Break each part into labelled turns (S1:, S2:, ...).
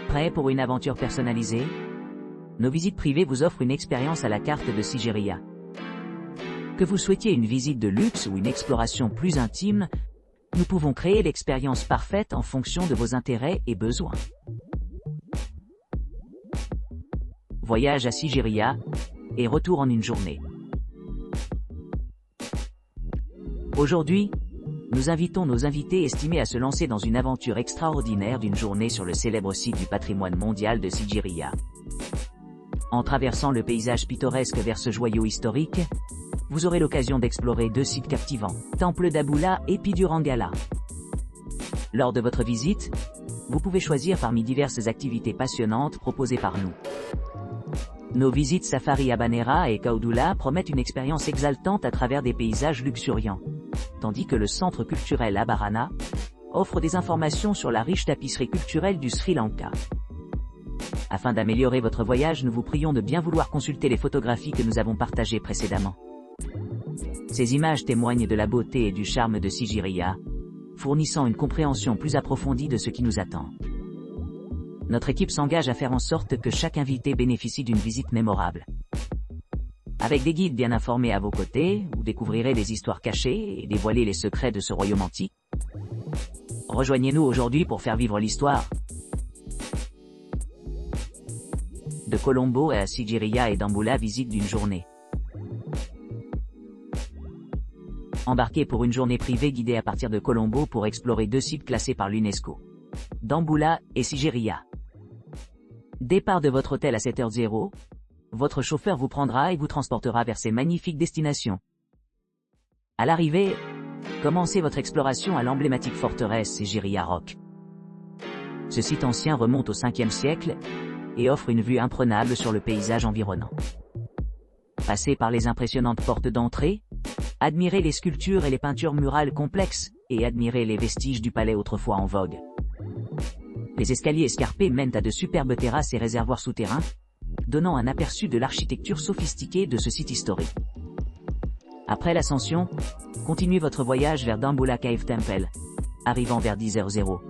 S1: Prêt pour une aventure personnalisée? Nos visites privées vous offrent une expérience à la carte de Sigiriya. Que vous souhaitiez une visite de luxe ou une exploration plus intime, nous pouvons créer l'expérience parfaite en fonction de vos intérêts et besoins. Voyage à Sigiriya et retour en une journée. Aujourd'hui, nous invitons nos invités estimés à se lancer dans une aventure extraordinaire d'une journée sur le célèbre site du patrimoine mondial de Sigiriya. En traversant le paysage pittoresque vers ce joyau historique, vous aurez l'occasion d'explorer deux sites captivants, Temple d'Abula et Pidurangala. Lors de votre visite, vous pouvez choisir parmi diverses activités passionnantes proposées par nous. Nos visites Safari Habanera et Kaudula promettent une expérience exaltante à travers des paysages luxuriants, tandis que le centre culturel Abarana offre des informations sur la riche tapisserie culturelle du Sri Lanka. Afin d'améliorer votre voyage, nous vous prions de bien vouloir consulter les photographies que nous avons partagées précédemment. Ces images témoignent de la beauté et du charme de Sigiriya, fournissant une compréhension plus approfondie de ce qui nous attend. Notre équipe s'engage à faire en sorte que chaque invité bénéficie d'une visite mémorable. Avec des guides bien informés à vos côtés, vous découvrirez des histoires cachées et dévoiler les secrets de ce royaume antique. Rejoignez-nous aujourd'hui pour faire vivre l'histoire. De Colombo à Sigiriya et d'Ambula, visite d'une journée. Embarquez pour une journée privée guidée à partir de Colombo pour explorer deux sites classés par l'UNESCO, d'Ambula et Sigiriya. Départ de votre hôtel à 7h00, votre chauffeur vous prendra et vous transportera vers ces magnifiques destinations. À l'arrivée, commencez votre exploration à l'emblématique forteresse Sigiriya Rock. Ce site ancien remonte au 5e siècle et offre une vue imprenable sur le paysage environnant. Passez par les impressionnantes portes d'entrée, admirez les sculptures et les peintures murales complexes, et admirez les vestiges du palais autrefois en vogue. Les escaliers escarpés mènent à de superbes terrasses et réservoirs souterrains, donnant un aperçu de l'architecture sophistiquée de ce site historique. Après l'ascension, continuez votre voyage vers Dambulla Cave Temple, arrivant vers 10h00.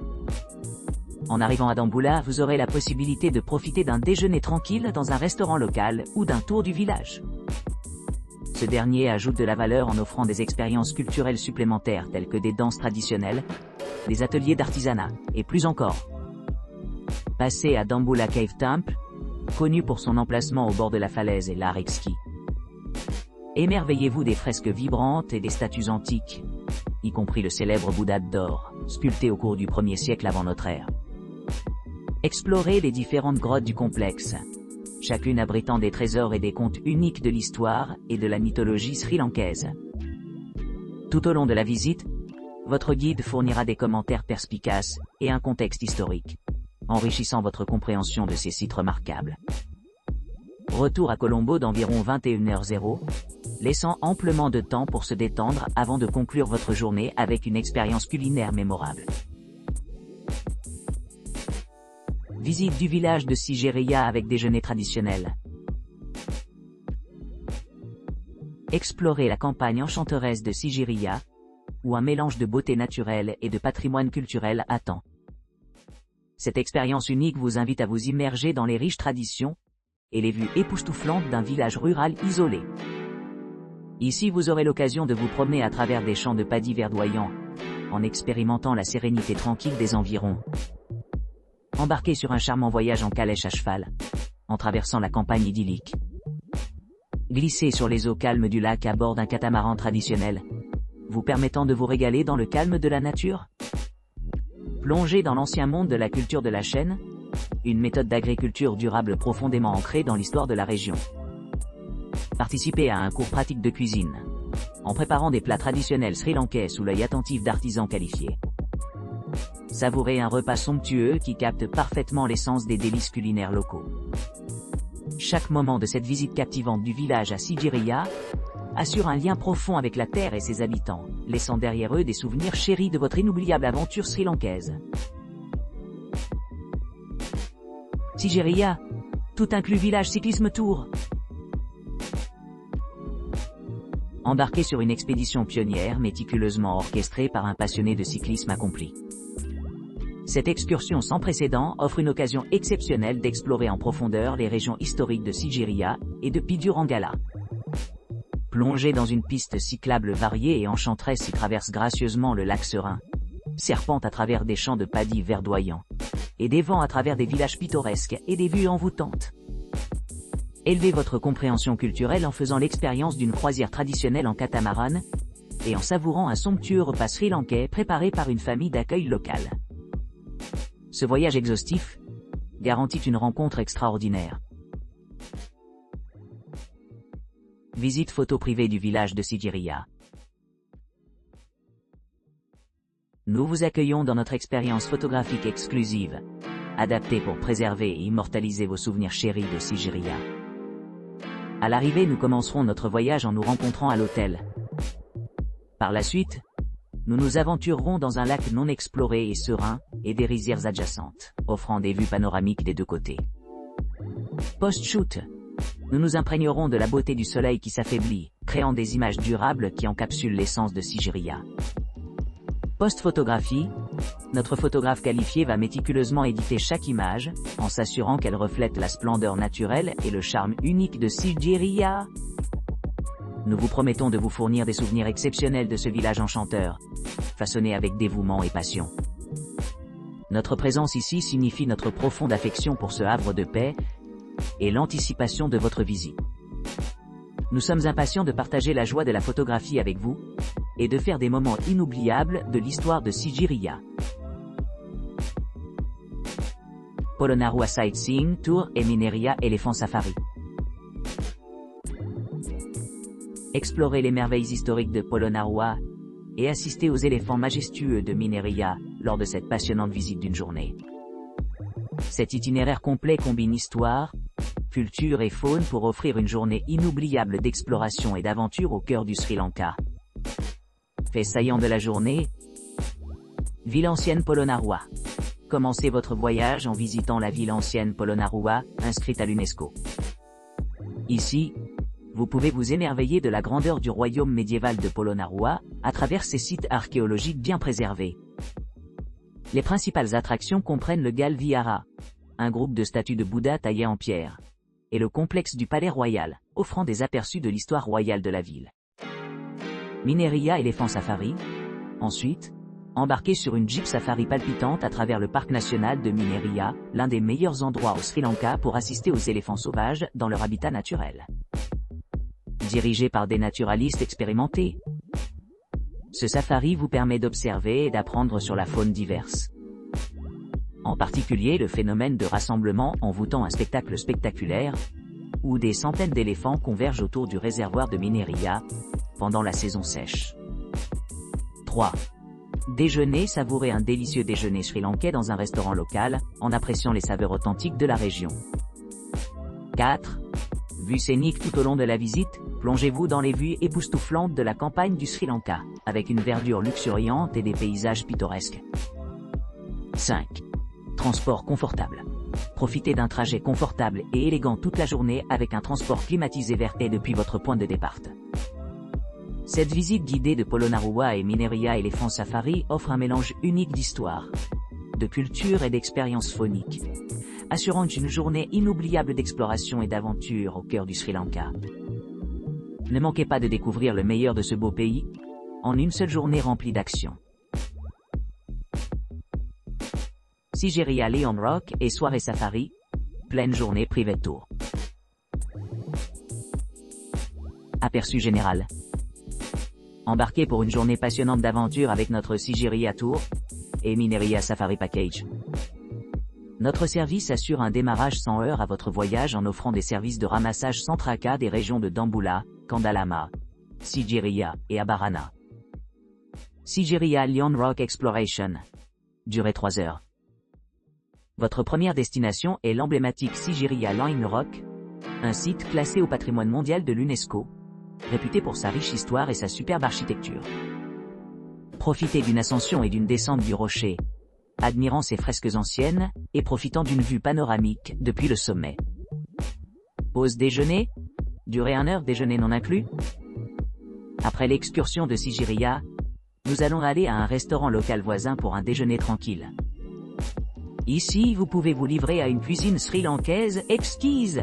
S1: En arrivant à Dambulla, vous aurez la possibilité de profiter d'un déjeuner tranquille dans un restaurant local ou d'un tour du village. Ce dernier ajoute de la valeur en offrant des expériences culturelles supplémentaires telles que des danses traditionnelles, des ateliers d'artisanat, et plus encore. Passez à Dambulla Cave Temple, connu pour son emplacement au bord de la falaise et l'art exquis. Émerveillez-vous des fresques vibrantes et des statues antiques, y compris le célèbre Bouddha d'or, sculpté au cours du 1er siècle avant notre ère. Explorez les différentes grottes du complexe, chacune abritant des trésors et des contes uniques de l'histoire et de la mythologie sri-lankaise. Tout au long de la visite, votre guide fournira des commentaires perspicaces et un contexte historique, enrichissant votre compréhension de ces sites remarquables. Retour à Colombo d'environ 21h00, laissant amplement de temps pour se détendre avant de conclure votre journée avec une expérience culinaire mémorable. Visite du village de Sigiriya avec déjeuner traditionnel. Explorez la campagne enchanteresse de Sigiriya, où un mélange de beauté naturelle et de patrimoine culturel attend. Cette expérience unique vous invite à vous immerger dans les riches traditions et les vues époustouflantes d'un village rural isolé. Ici vous aurez l'occasion de vous promener à travers des champs de paddy verdoyants, en expérimentant la sérénité tranquille des environs. Embarquez sur un charmant voyage en calèche à cheval, en traversant la campagne idyllique. Glissez sur les eaux calmes du lac à bord d'un catamaran traditionnel, vous permettant de vous régaler dans le calme de la nature. Plongez dans l'ancien monde de la culture de la chêne, une méthode d'agriculture durable profondément ancrée dans l'histoire de la région. Participez à un cours pratique de cuisine, en préparant des plats traditionnels sri-lankais sous l'œil attentif d'artisans qualifiés. Savourez un repas somptueux qui capte parfaitement l'essence des délices culinaires locaux. Chaque moment de cette visite captivante du village à Sigiriya assure un lien profond avec la terre et ses habitants, laissant derrière eux des souvenirs chéris de votre inoubliable aventure sri-lankaise. Sigiriya, tout inclus village cyclisme tour. Embarquez sur une expédition pionnière méticuleusement orchestrée par un passionné de cyclisme accompli. Cette excursion sans précédent offre une occasion exceptionnelle d'explorer en profondeur les régions historiques de Sigiriya et de Pidurangala. Plongez dans une piste cyclable variée et enchanteresse qui traverse gracieusement le lac serein, serpente à travers des champs de paddy verdoyants, et des vents à travers des villages pittoresques et des vues envoûtantes. Élevez votre compréhension culturelle en faisant l'expérience d'une croisière traditionnelle en catamaran, et en savourant un somptueux repas sri-lankais préparé par une famille d'accueil locale. Ce voyage exhaustif garantit une rencontre extraordinaire. Visite photo privée du village de Sigiriya. Nous vous accueillons dans notre expérience photographique exclusive, adaptée pour préserver et immortaliser vos souvenirs chéris de Sigiriya. À l'arrivée, nous commencerons notre voyage en nous rencontrant à l'hôtel. Par la suite, nous nous aventurerons dans un lac non exploré et serein, et des rizières adjacentes, offrant des vues panoramiques des deux côtés. Post-shoot, nous nous imprégnerons de la beauté du soleil qui s'affaiblit, créant des images durables qui encapsulent l'essence de Sigiriya. Post-photographie, notre photographe qualifié va méticuleusement éditer chaque image, en s'assurant qu'elle reflète la splendeur naturelle et le charme unique de Sigiriya. Nous vous promettons de vous fournir des souvenirs exceptionnels de ce village enchanteur, façonné avec dévouement et passion. Notre présence ici signifie notre profonde affection pour ce havre de paix et l'anticipation de votre visite. Nous sommes impatients de partager la joie de la photographie avec vous et de faire des moments inoubliables de l'histoire de Sigiriya. Polonnaruwa Sightseeing Tour et Mineria Elephant Safari. Explorez les merveilles historiques de Polonnaruwa et assistez aux éléphants majestueux de Mineria lors de cette passionnante visite d'une journée. Cet itinéraire complet combine histoire, culture et faune pour offrir une journée inoubliable d'exploration et d'aventure au cœur du Sri Lanka. Fait saillant de la journée, ville ancienne Polonnaruwa. Commencez votre voyage en visitant la ville ancienne Polonnaruwa, inscrite à l'UNESCO. Ici, vous pouvez vous émerveiller de la grandeur du royaume médiéval de Polonnaruwa, à travers ses sites archéologiques bien préservés. Les principales attractions comprennent le Gal Vihara, un groupe de statues de Bouddha taillées en pierre, et le complexe du Palais Royal, offrant des aperçus de l'histoire royale de la ville. Mineria Elephant Safari. Ensuite, embarquez sur une Jeep Safari palpitante à travers le parc national de Mineria, l'un des meilleurs endroits au Sri Lanka pour assister aux éléphants sauvages dans leur habitat naturel. Dirigé par des naturalistes expérimentés, ce safari vous permet d'observer et d'apprendre sur la faune diverse. En particulier le phénomène de rassemblement envoûtant un spectacle spectaculaire, où des centaines d'éléphants convergent autour du réservoir de Mineria, pendant la saison sèche. 3. Déjeuner. Savourez un délicieux déjeuner sri-lankais dans un restaurant local, en appréciant les saveurs authentiques de la région. 4. Vue scénique. Tout au long de la visite, plongez-vous dans les vues époustouflantes de la campagne du Sri Lanka, avec une verdure luxuriante et des paysages pittoresques. 5. Transport confortable. Profitez d'un trajet confortable et élégant toute la journée avec un transport climatisé verté depuis votre point de départ. Cette visite guidée de Polonnaruwa et Mineria Elephant Safari offre un mélange unique d'histoire, de culture et d'expériences phoniques, assurant une journée inoubliable d'exploration et d'aventure au cœur du Sri Lanka. Ne manquez pas de découvrir le meilleur de ce beau pays, en une seule journée remplie d'action. Sigiriya Lion Rock et soirée safari, pleine journée private tour. Aperçu général. Embarquez pour une journée passionnante d'aventure avec notre Sigiriya Tour et Mineria Safari Package. Notre service assure un démarrage sans heurts à votre voyage en offrant des services de ramassage sans tracas des régions de Dambulla, Kandalama, Sigiriya et Abarana. Sigiriya Lion Rock Exploration. Durée 3 heures. Votre première destination est l'emblématique Sigiriya Lion Rock, un site classé au patrimoine mondial de l'UNESCO, réputé pour sa riche histoire et sa superbe architecture. Profitez d'une ascension et d'une descente du rocher, admirant ses fresques anciennes, et profitant d'une vue panoramique depuis le sommet. Pause déjeuner. Durée 1 heure, déjeuner non inclus. Après l'excursion de Sigiriya, nous allons aller à un restaurant local voisin pour un déjeuner tranquille. Ici, vous pouvez vous livrer à une cuisine sri-lankaise exquise.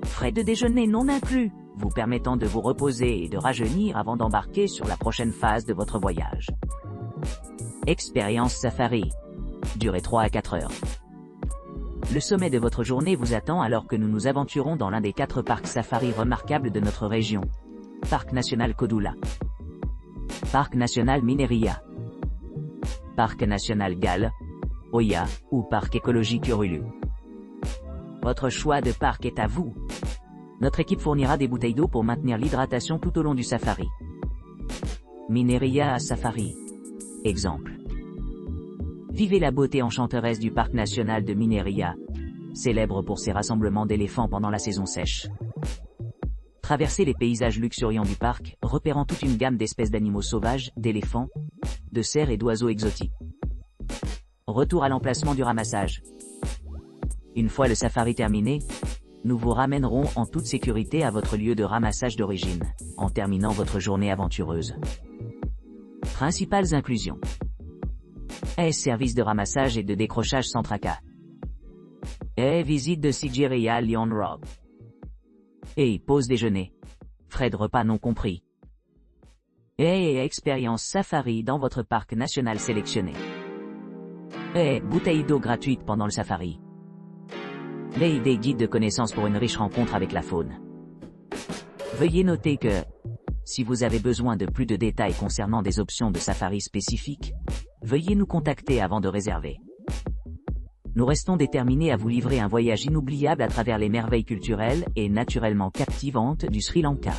S1: Frais de déjeuner non inclus, vous permettant de vous reposer et de rajeunir avant d'embarquer sur la prochaine phase de votre voyage. Expérience safari. Durée 3 à 4 heures. Le sommet de votre journée vous attend alors que nous nous aventurons dans l'un des 4 parcs safari remarquables de notre région. Parc national Kodula. Parc national Mineria. Parc national Gale, Oya, ou parc écologique Urulu. Votre choix de parc est à vous. Notre équipe fournira des bouteilles d'eau pour maintenir l'hydratation tout au long du safari. Mineria Safari. Exemple. Vivez la beauté enchanteresse du parc national de Mineria, célèbre pour ses rassemblements d'éléphants pendant la saison sèche. Traversez les paysages luxuriants du parc, repérant toute une gamme d'espèces d'animaux sauvages, d'éléphants, de cerfs et d'oiseaux exotiques. Retour à l'emplacement du ramassage. Une fois le safari terminé, nous vous ramènerons en toute sécurité à votre lieu de ramassage d'origine, en terminant votre journée aventureuse. Principales inclusions. Service de ramassage et de décrochage sans tracas. Visite de Sigiriya Lion Rock. Pause déjeuner. Frais de repas non compris. Expérience safari dans votre parc national sélectionné. Bouteille d'eau gratuite pendant le safari. Des guides de connaissances pour une riche rencontre avec la faune. Veuillez noter que, si vous avez besoin de plus de détails concernant des options de safari spécifiques, veuillez nous contacter avant de réserver. Nous restons déterminés à vous livrer un voyage inoubliable à travers les merveilles culturelles et naturellement captivantes du Sri Lanka.